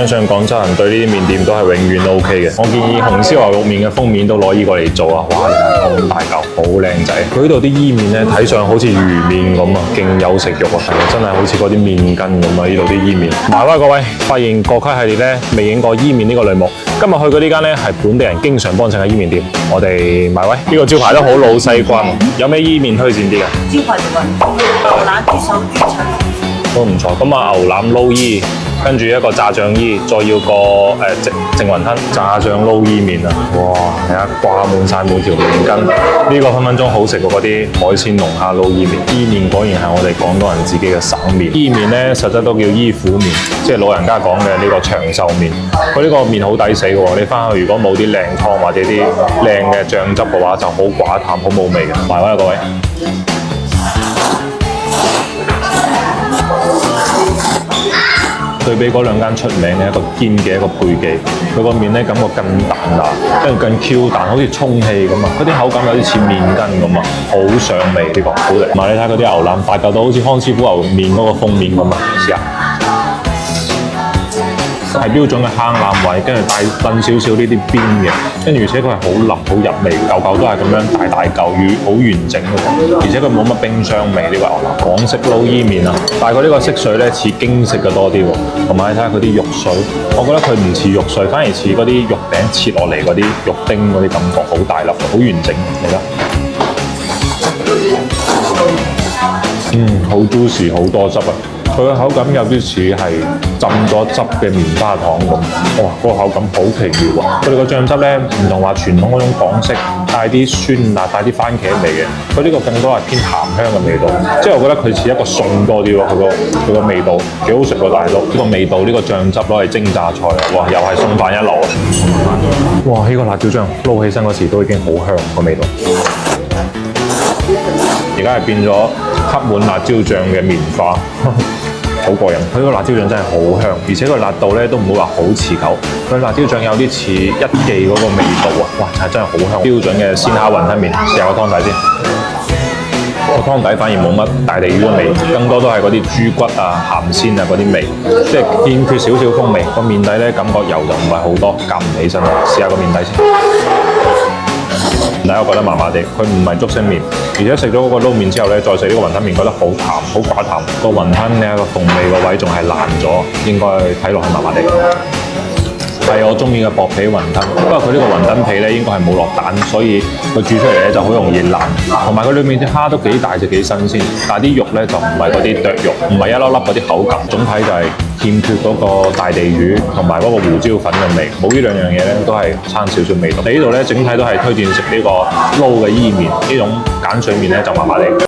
相信廣州人對呢啲麵店都係永遠都 OK 嘅。我建議紅燒牛肉麵嘅封面都攞呢個嚟做啊！哇，咁大嚿，好靚仔。佢呢度啲伊麵咧，睇上好似魚麵咁啊，勁有食慾啊！係啊，真係好似嗰啲麵筋咁啊！呢度啲伊麵。埋位各位，發現各區系列咧未影過伊麵呢個類目。今日去嗰呢間咧係本地人經常幫襯嘅伊麵店。我哋埋位，呢個招牌都好老西關。有咩伊麵推薦啲嘅？招牌就係牛腩豬手豬腸。都唔錯。咁啊，牛腩撈伊。跟住一個炸醬伊，再要個淨雲吞炸醬撈伊麵啊！哇，睇下掛滿晒每條麵筋，呢個分分鐘好食過嗰啲海鮮龍蝦撈伊麵。伊麵果然係我哋廣東人自己嘅省麵。伊麵咧實質都叫伊府麵，即係老人家講嘅呢個長壽麵。佢呢個麵好抵死嘅喎，你翻去如果冇啲靚湯或者啲靚嘅醬汁嘅話，就好寡淡，好冇味嘅。埋位啊各位！對比嗰兩間出名嘅一個堅嘅一個貝記，佢個麵咧感覺更彈牙，跟住更 Q 彈，好似充氣咁啊！嗰啲口感有啲似麵筋咁啊，好上味呢個，好嚟。埋你睇嗰啲牛腩大嚿到好似康師傅牛肉麵嗰個封面咁啊！試下，係標準嘅坑腩位，跟住帶燉少少呢啲邊嘅，跟住而且佢係好腍好入味，嚿嚿都係咁樣大大嚿，好完整嘅，而且佢冇乜冰箱味呢個牛腩。港式撈伊麵啊，但係佢呢個色水咧似京式嘅多啲喎，同埋你睇下佢啲肉水，我覺得佢唔似肉水，反而似嗰啲肉餅切落嚟嗰啲肉丁嗰啲感覺，好大粒，好完整，嚟啦。好 juicy， 好多汁啊！佢嘅口感有啲似係浸咗汁嘅棉花糖咁，哇！嗰個口感好奇妙啊！佢哋個醬汁咧唔同話傳統嗰種港式帶啲酸辣、帶啲番茄味嘅，佢呢個更多係偏鹹香嘅味道，即係我覺得佢似一個餸多啲喎，佢個味道幾好食喎，大佬！呢個味道呢個醬汁攞嚟蒸榨菜啊，哇！又係餸飯一流啊！哇！呢個辣椒醬撈起身嗰時都已經好香個味道，而家係變咗吸滿辣椒醬嘅棉花。好過癮，佢個辣椒醬真係好香，而且個辣度咧都唔會話好持久，佢辣椒醬有啲似一記嗰個味道啊！哇，真係好香，標準嘅鮮蝦雲吞麵，試下個湯底先。個湯底反而冇乜大地魚嘅味，更多都係嗰啲豬骨啊、鹹鮮啊嗰啲味，即係欠缺少少風味。個麵底咧感覺油就唔係好多，夾唔起身。試下個麵底先。但係我覺得麻麻地，佢唔係竹升麵，而且食咗嗰個撈麵之後咧，再食呢個雲吞麵，覺得好淡，好寡淡。個雲吞呢個鳳尾個位仲係爛咗，應該睇落去麻麻地。係我中意嘅薄皮雲吞，不過佢呢個雲吞皮咧應該係冇落蛋，所以佢煮出嚟咧就好容易爛。同埋佢裏面啲蝦都幾大隻幾新鮮，但係啲肉咧就唔係嗰啲剁肉，唔係一粒粒嗰啲口感。總體就係欠缺嗰個大地魚同埋嗰個胡椒粉嘅味，冇呢兩樣嘢咧都係差少少味道。你呢度咧整體都係推薦食呢個撈嘅伊麵，呢種鹼水麵咧就麻麻地。